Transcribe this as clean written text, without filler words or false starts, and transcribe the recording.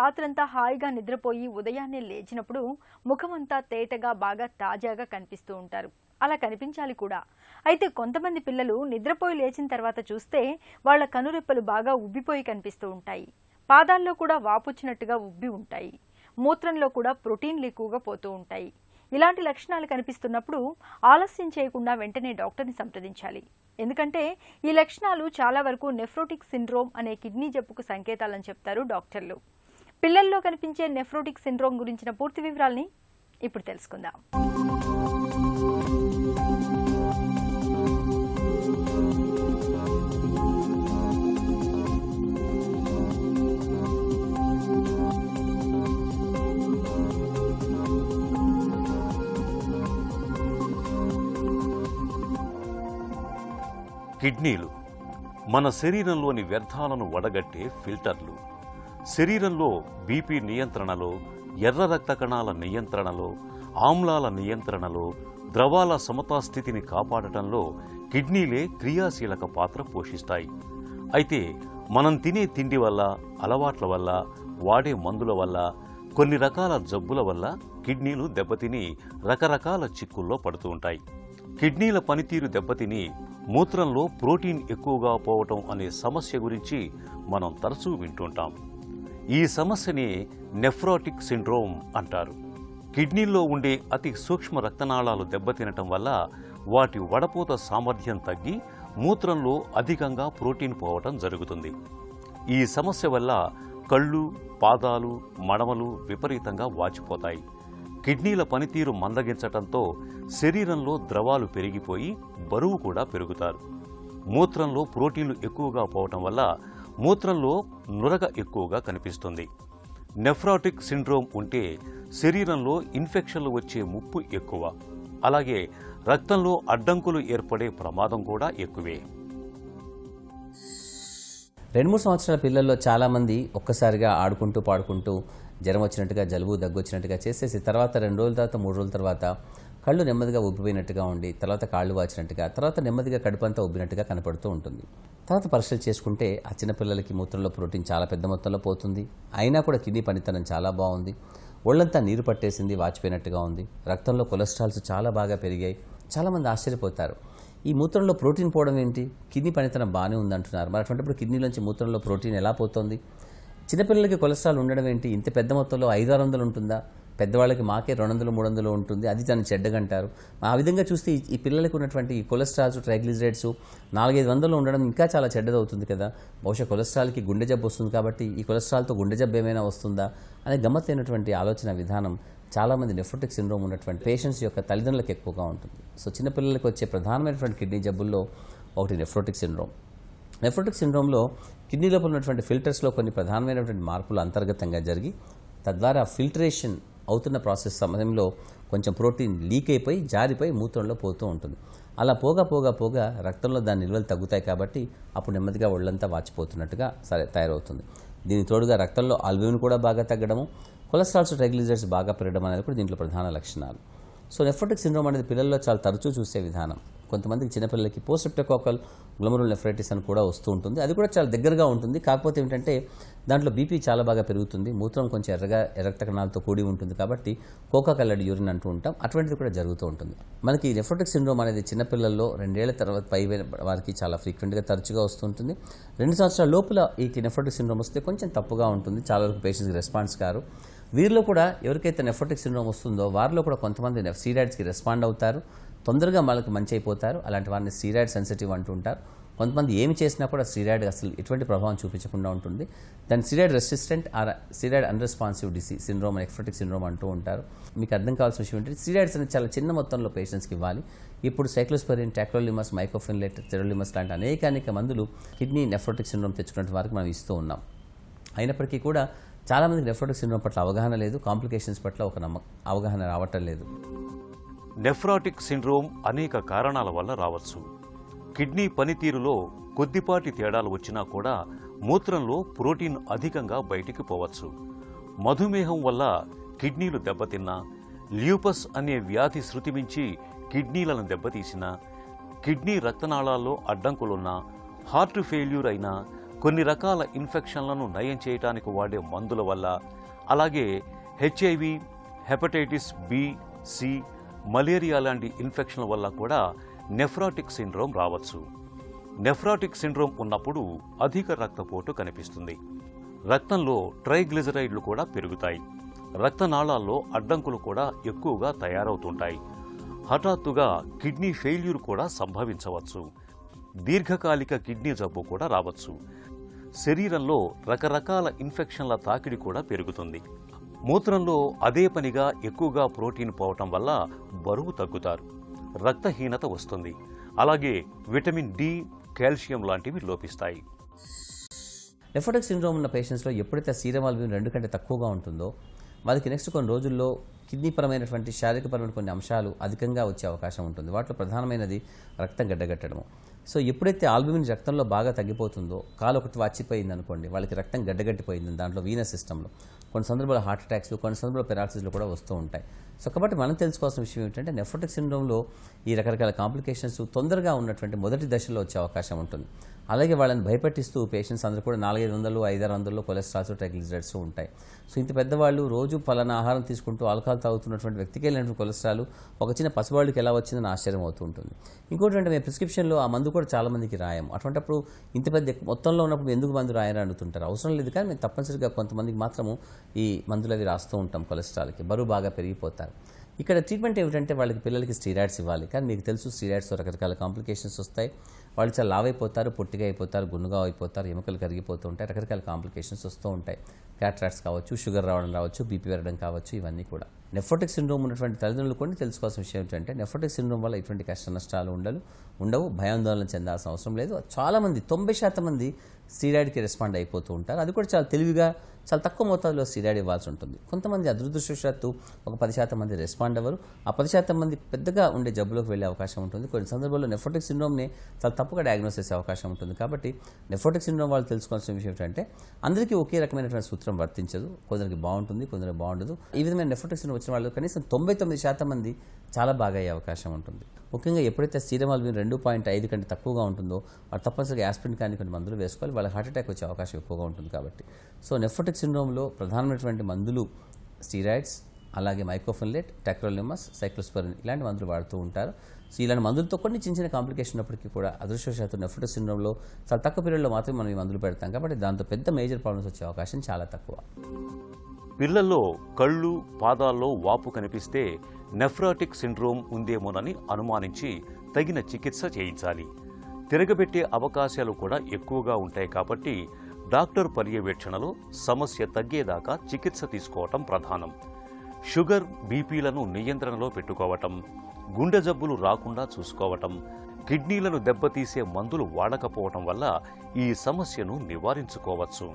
రాత్రంతా హాయిగా నిద్రపోయి ఉదయాన్నే లేచినప్పుడు ముఖమంతా తేటగా బాగా తాజాగా కనిపిస్తూ ఉంటారు. అలా కనిపించాలి కూడా. అయితే కొంతమంది పిల్లలు నిద్రపోయి లేచిన తర్వాత చూస్తే వాళ్ళ కనురెప్పలు బాగా ఉబ్బిపోయి కనిపిస్తూ ఉంటాయి. పాదాల్లో కూడా వాపొచ్చినట్టుగా ఉబ్బి ఉంటాయి. మూత్రంలో కూడా ప్రోటీన్లు ఎక్కువగా పోతూ ఉంటాయి. ఇలాంటి లక్షణాలు కనిపిస్తున్నప్పుడు ఆలస్యం చేయకుండా వెంటనే డాక్టర్ని సంప్రదించాలి. ఎందుకంటే ఈ లక్షణాలు చాలా వరకు నెఫ్రోటిక్ సిండ్రోమ్ అనే కిడ్నీ జబ్బుకు సంకేతాలని చెప్తారు డాక్టర్లు. పిల్లల్లో కనిపించే నెఫ్రోటిక్ సిండ్రోమ్ గురించిన పూర్తి వివరాల్ని ఇప్పుడు తెలుసుకుందాం. కిడ్నీలు మన శరీరంలోని వ్యర్థాలను వడగట్టే ఫిల్టర్లు. శరీరంలో బీపీ నియంత్రణలో, ఎర్ర రక్త కణాల నియంత్రణలో, ఆమ్లాల నియంత్రణలో, ద్రవాల సమతాస్థితిని కాపాడటంలో కిడ్నీలే క్రియాశీలక పాత్ర పోషిస్తాయి. అయితే మనం తినే తిండి వల్ల, అలవాట్ల వల్ల, వాడే మందుల వల్ల, కొన్ని రకాల జబ్బుల వల్ల కిడ్నీలు దెబ్బతిని రకరకాల చిక్కుల్లో పడుతూ ఉంటాయి. కిడ్నీల పనితీరు దెబ్బతిని మూత్రంలో ప్రోటీన్ ఎక్కువగా పోవటం అనే సమస్య గురించి మనం తరచూ వింటుంటాం. ఈ సమస్యని నెఫ్రోటిక్ సిండ్రోమ్ అంటారు. కిడ్నీల్లో ఉండే అతి సూక్ష్మ రక్తనాళాలు దెబ్బతినటం వల్ల వాటి వడపోత సామర్థ్యం తగ్గి మూత్రంలో అధికంగా ప్రోటీన్ పోవటం జరుగుతుంది. ఈ సమస్య వల్ల కళ్ళు, పాదాలు, మడమలు విపరీతంగా వాచిపోతాయి. కిడ్నీల పనితీరు మందగించటంతో శరీరంలో ద్రవాలు పెరిగిపోయి బరువు కూడా పెరుగుతారు. మూత్రంలో ప్రోటీన్లు ఎక్కువగా పోవటం వల్ల మూత్రంలో నురగ ఎక్కువగా కనిపిస్తుంది. నెఫ్రాటిక్ సిండ్రోమ్ ఉంటే శరీరంలో ఇన్ఫెక్షన్లు వచ్చే ముప్పు ఎక్కువ. అలాగే రక్తంలో అడ్డంకులు ఏర్పడే ప్రమాదం కూడా ఎక్కువే. 2-3 సంవత్సరాల పిల్లల్లో చాలామంది ఒక్కసారిగా ఆడుకుంటూ పాడుకుంటూ జ్వరం వచ్చినట్టుగా, జలుబు దగ్గు వచ్చినట్టుగా చేసేసి తర్వాత 2 రోజుల తర్వాత 3 రోజుల తర్వాత కళ్ళు నెమ్మదిగా ఉబ్బిపోయినట్టుగా ఉండి, తర్వాత కాళ్ళు వాచినట్టుగా, తర్వాత నెమ్మదిగా కడుపంతా ఉబ్బినట్టుగా కనపడుతూ ఉంటుంది. తర్వాత పరీక్షలు చేసుకుంటే ఆ చిన్నపిల్లలకి మూత్రంలో ప్రోటీన్ చాలా పెద్ద మొత్తంలో పోతుంది. అయినా కూడా కిడ్నీ పనితనం చాలా బాగుంది. ఒళ్ళంతా నీరు పట్టేసింది, వాచిపోయినట్టుగా ఉంది. రక్తంలో కొలెస్ట్రాల్స్ చాలా బాగా పెరిగాయి. చాలామంది ఆశ్చర్యపోతారు, ఈ మూత్రంలో ప్రోటీన్ పోవడం ఏంటి, కిడ్నీ పనితనం బాగానే ఉందంటున్నారు, మరి అటువంటిప్పుడు కిడ్నీలోంచి మూత్రంలో ప్రోటీన్ ఎలా పోతుంది? చిన్నపిల్లలకి కొలెస్ట్రాల్ ఉండడం ఏంటి, ఇంత పెద్ద మొత్తంలో 500-600 ఉంటుందా? పెద్దవాళ్ళకి మాకే 200-300 ఉంటుంది, అది దాన్ని చెడ్డగంటారు. ఆ విధంగా చూస్తే ఈ పిల్లలకు ఉన్నటువంటి ఈ కొలెస్ట్రాల్స్, ట్రైగ్లిజరైడ్స్ 400-500 ఉండడం ఇంకా చాలా చెడ్డదవుతుంది కదా. బహుశా కొలెస్ట్రాల్కి గుండె జబ్బు వస్తుంది కాబట్టి ఈ కొలెస్ట్రాల్తో గుండె జబ్బు ఏమైనా వస్తుందా అనే గమ్మత్తైనటువంటి ఆలోచన విధానం చాలామంది నెఫ్రోటిక్ సిండ్రోమ్ ఉన్నటువంటి పేషెంట్స్ యొక్క తల్లిదండ్రులకు ఎక్కువగా ఉంటుంది. సో చిన్నపిల్లలకు వచ్చే ప్రధానమైనటువంటి కిడ్నీ జబ్బుల్లో ఒకటి నెఫ్రోటిక్ సిండ్రోమ్. నెఫ్రోటిక్ సిండ్రోమ్లో కిడ్నీ లోపల ఉన్నటువంటి ఫిల్టర్స్లో కొన్ని ప్రధానమైనటువంటి మార్పులు అంతర్గతంగా జరిగి తద్వారా ఫిల్టరేషన్ అవుతున్న ప్రాసెస్ సమయంలో కొంచెం ప్రోటీన్ లీక్ అయిపోయి జారిపోయి మూత్రంలో పోతూ ఉంటుంది. అలా పోగా రక్తంలో దాని నిల్వలు తగ్గుతాయి కాబట్టి అప్పుడు నెమ్మదిగా ఒళ్ళంతా వాచిపోతున్నట్టుగా తయారవుతుంది. దీనికి తోడుగా రక్తంలో ఆల్బ్యూమిన్ కూడా బాగా తగ్గడము, కొలెస్ట్రాల్స్, ట్రైగ్లిజరైడ్స్ బాగా పెరగడం అనేది కూడా దీంట్లో ప్రధాన లక్షణాలు. సో నెఫ్రోటిక్ సిండ్రోమ్ అనేది పిల్లల్లో చాలా తరచూ చూసే విధానం. కొంతమందికి చిన్నపిల్లలకి పోస్ట్రెప్టోకాకల్ గ్లోమరుల్ నెఫ్రైటిస్ అని కూడా వస్తూ ఉంటుంది. అది కూడా చాలా దగ్గరగా ఉంటుంది. కాకపోతే ఏంటంటే దాంట్లో బీపీ చాలా బాగా పెరుగుతుంది, మూత్రం కొంచెం ఎర్రగా రక్త కణాలతో కూడి ఉంటుంది కాబట్టి కోకా కలర్డ్ యూరిన్ అంటూ ఉంటాం. అటువంటిది కూడా జరుగుతూ ఉంటుంది. మనకి నెఫ్రోటిక్ సిండ్రోమ్ అనేది చిన్నపిల్లల్లో 2 ఏళ్ల తర్వాత పై వారికి చాలా ఫ్రీక్వెంట్గా తరచుగా వస్తుంటుంది. 2 సంవత్సరాల లోపల ఈ నెఫ్రోటిక్ సిండ్రోమ్ వస్తే కొంచెం తప్పుగా ఉంటుంది, చాలా వరకు పేషెంట్స్కి రెస్పాన్స్ కారు. వీరిలో కూడా ఎవరికైతే నెఫ్రోటిక్ సిండ్రోమ్ వస్తుందో వారిలో కూడా కొంతమంది స్టీరాయిడ్స్కి రెస్పాండ్ అవుతారు, తొందరగా వాళ్ళకి మంచి అయిపోతారు. అలాంటి వారిని స్టీరాయిడ్ సెన్సిటివ్ అంటూ ఉంటారు. కొంతమంది ఏమి చేసినా కూడా స్టీరాయిడ్ అసలు ఎటువంటి ప్రభావం చూపించకుండా ఉంటుంది. దాన్ని steroid resistant or steroid unresponsive disease syndrome, nephrotic syndrome అంటూ ఉంటారు. మీకు అర్థం కావాల్సిన విషయం ఏంటంటే స్టీరాయిడ్స్ అనేది చాలా చిన్న మొత్తంలో పేషెంట్స్కి ఇవ్వాలి. ఇప్పుడు సైక్లోస్పెరిన్, టాక్రోలిమస్, మైకోఫిన్లేట్, తెరోలిమస్ లాంటి అనేక మందులు కిడ్నీ నెఫ్రోటిక్ సిండ్రోమ్ తెచ్చుకున్న వారికి మనం ఇస్తూ ఉన్నాం. అయినప్పటికీ కూడా చాలామందికి నెఫ్రోటిక్ సిండ్రోమ్ పట్ల అవగాహన లేదు, కాంప్లికేషన్స్ పట్ల ఒక అవగాహన రావటం లేదు. నెఫ్రాటిక్ సిండ్రోమ్ అనేక కారణాల వల్ల రావచ్చు. కిడ్నీ పనితీరులో కొద్దిపాటి తేడాలు వచ్చినా కూడా మూత్రంలో ప్రోటీన్ అధికంగా బయటికి పోవచ్చు. మధుమేహం వల్ల కిడ్నీలు దెబ్బతిన్నా, ల్యూపస్ అనే వ్యాధి శృతిమించి కిడ్నీలను దెబ్బతీసినా, కిడ్నీ రక్తనాళాల్లో అడ్డంకులున్నా, హార్ట్ ఫెయిల్యూర్ అయినా, కొన్ని రకాల ఇన్ఫెక్షన్లను నయం చేయడానికి వాడే మందుల వల్ల, అలాగే HIV, hepatitis B, C, malaria లాంటి ఇన్ఫెక్షన్ల వల్ల కూడా నెఫ్రాటిక్ సిండ్రోమ్ రావచ్చు. నెఫ్రాటిక్ సిండ్రోమ్ ఉన్నప్పుడు అధిక రక్తపోటు కనిపిస్తుంది. రక్తంలో ట్రైగ్లిజరైడ్లు కూడా పెరుగుతాయి. రక్తనాళాల్లో అడ్డంకులు కూడా ఎక్కువగా తయారవుతుంటాయి. హఠాత్తుగా కిడ్నీ ఫెయిల్యూర్ కూడా సంభవించవచ్చు. దీర్ఘకాలిక కిడ్నీ జబ్బు కూడా రావచ్చు. శరీరంలో రకరకాల ఇన్ఫెక్షన్ల తాకిడి కూడా పెరుగుతుంది. మూత్రంలో అదే పనిగా ఎక్కువగా ప్రోటీన్ పోవటం వల్ల బరువు తగ్గుతారు. రక్తహీనత వస్తుంది. అలాగే విటమిన్ డి, కాల్షియం లాంటివి లోపిస్తాయి. నెఫ్రోటిక్ సిండ్రోమ్ ఉన్న పేషెంట్స్లో ఎప్పుడైతే సీరం ఆల్బుమిన్ 2 కంటే తక్కువగా ఉంటుందో వాళ్ళకి నెక్స్ట్ కొన్ని రోజుల్లో కిడ్నీ పరమైనటువంటి శారీరకపరమైన కొన్ని అంశాలు అధికంగా వచ్చే అవకాశం ఉంటుంది. వాటిలో ప్రధానమైనది రక్తం గడ్డగట్టడము. సో ఎప్పుడైతే ఆల్బుమిన్ రక్తంలో బాగా తగ్గిపోతుందో, కాలు ఒకటి వాచిపోయింది అనుకోండి, వాళ్ళకి రక్తం గడ్డగట్టిపోయింది దాంట్లో వీనస్ సిస్టంలో, కొన్ని సందర్భాల్లో హార్ట్ అటాక్స్, కొన్ని సందర్భాల్లో పెరాలసిస్లు కూడా వస్తూ ఉంటాయి. సో కాబట్టి మనం తెలుసుకోవాల్సిన విషయం ఏంటంటే నెఫ్రోటిక్ సిండ్రోమ్లో ఈ రకరకాల కాంప్లికేషన్స్ తొందరగా ఉన్నటువంటి మొదటి దశలో వచ్చే అవకాశం ఉంటుంది. అలాగే వాళ్ళని భయపెట్టిస్తూ పేషెంట్స్ అందరూ కూడా 400-500, 500 కొలెస్ట్రాల్స్, ట్రైగ్లిజరైడ్స్ ఉంటాయి. సో ఇంత పెద్దవాళ్ళు రోజు పలానా ఆహారం తీసుకుంటూ ఆల్కహాల్ తాగుతున్నటువంటి వ్యక్తికి వెళ్ళినటువంటి కొలెస్ట్రాల్ ఒక చిన్న పసివాళ్ళకి ఎలా వచ్చిందని ఆశ్చర్యం అవుతూ ఉంటుంది. ఇంకోటి అంటే మేము ప్రిస్క్రిప్షన్లో ఆ మందు కూడా చాలా మందికి రాయము. అటువంటిప్పుడు ఇంత పెద్ద మొత్తంలో ఉన్నప్పుడు ఎందుకు మందు రాయని అడుగుతుంటారు. అవసరం లేదు, కానీ మేము తప్పనిసరిగా కొంతమందికి మాత్రము ఈ మందులు అవి రాస్తూ ఉంటాం. కొలెస్ట్రాల్కి బరువు బాగా పెరిగిపోతారు. ఇక్కడ ట్రీట్మెంట్ ఏమిటంటే వాళ్ళకి పిల్లలకి స్టీరాయిడ్స్ ఇవ్వాలి. కానీ మీకు తెలుసు స్టీరాయిడ్స్తో రకరకాల కాంప్లికేషన్స్ వస్తాయి. వాళ్ళు చాలా లావైపోతారు, పొట్టిగా అయిపోతారు, గున్నుగా అయిపోతారు, ఎముకలు కరిగిపోతూ ఉంటాయి, రకరకాల కాంప్లికేషన్స్ వస్తూ ఉంటాయి. క్యాటరాక్ట్స్ కావచ్చు, షుగర్ రావడం రావచ్చు, బీపీ పెరగడం కావచ్చు, ఇవన్నీ కూడా. నెఫ్రోటిక్ సిండ్రోమ్ ఉన్నటువంటి తల్లిదండ్రులు కొన్ని తెలుసుకోవాల్సిన విషయం ఏంటంటే నెఫ్రోటిక్ సిండ్రోమ్ వల్ల ఇటువంటి కష్ట నష్టాలు ఉండవు. భయాందోళన చెందాల్సిన అవసరం లేదు. చాలామంది 90% మంది స్టీరాయిడ్కి రెస్పాండ్ అయిపోతూ ఉంటారు. అది కూడా చాలా తెలివిగా, చాలా తక్కువ మోతాదులో స్టీరాయిడ్ ఇవ్వాల్సి ఉంటుంది. కొంతమంది అదృష్టవశాత్తు ఒక 10% మంది రెస్పాండ్ అవ్వరు. ఆ 10% మంది పెద్దగా ఉండే జబ్బులోకి వెళ్ళే అవకాశం ఉంటుంది. కొన్ని సందర్భాల్లో నెఫ్రోటిక్ సిండ్రోమ్ని చాలా తప్పుగా డయాగ్నోస్ చేసే అవకాశం ఉంటుంది. కాబట్టి నెఫ్రోటిక్ సిండ్రోమ్ వాళ్ళు తెలుసుకోవాల్సిన విషయం ఏంటంటే అందరికీ ఒకే రకమైనటువంటి సూత్రం వర్తించదు. కొందరికి బాగుంటుంది, కొందరికి బాగుండదు. ఈ విధమైన నెఫ్రోటిక్ సిండ్రోమ్ వచ్చిన వాళ్ళు కనీసం 99% మంది చాలా బాగా అయ్యే అవకాశం ఉంటుంది. ముఖ్యంగా ఎప్పుడైతే సీరం ఆల్బుమిన్ 2.5 కంటే తక్కువగా ఉంటుందో వాళ్ళు తప్పనిసరిగా యాస్పిరిన్ కానీ కొన్ని మందులు వేసుకోవాలి. వాళ్ళకి హార్ట్ అటాక్ వచ్చే అవకాశం ఎక్కువగా ఉంటుంది. కాబట్టి సో నెఫ్రోటిక్ సిండ్రోమ్లో ప్రధానమైనటువంటి మందులు స్టీరాయిడ్స్, అలాగే మైకోఫెన్లేట్, టెక్రోలిమస్, సైక్లోస్పెరిన్ ఇలాంటి మందులు వాడుతూ ఉంటారు. సో ఇలాంటి మందులతో కొన్ని చిన్న కాంప్లికేషన్ ఉన్నప్పటికీ కూడా అదృష్టవశాత్తు నెఫ్రోటిక్ సిండ్రోమ్లో చాలా తక్కువ పీరియడ్లో మాత్రమే మనం ఈ మందులు పెడతాం. కాబట్టి దాంతో పెద్ద మేజర్ ప్రాబ్లమ్స్ వచ్చే అవకాశం చాలా తక్కువ. పిల్లల్లో కళ్ళు, పాదాల్లో వాపు కనిపిస్తే నెఫ్రాటిక్ సిండ్రోమ్ ఉందేమోనని అనుమానించి తగిన చికిత్స చేయించాలి. తిరగబెట్టే అవకాశాలు కూడా ఎక్కువగా ఉంటాయి. కాబట్టి డాక్టర్ పర్యవేక్షణలో సమస్య తగ్గేదాకా చికిత్స తీసుకోవటం ప్రధానం. షుగర్, బీపీలను నియంత్రణలో పెట్టుకోవటం, గుండె జబ్బులు రాకుండా చూసుకోవటం, కిడ్నీలను దెబ్బతీసే మందులు వాడకపోవటం వల్ల ఈ సమస్యను నివారించుకోవచ్చు.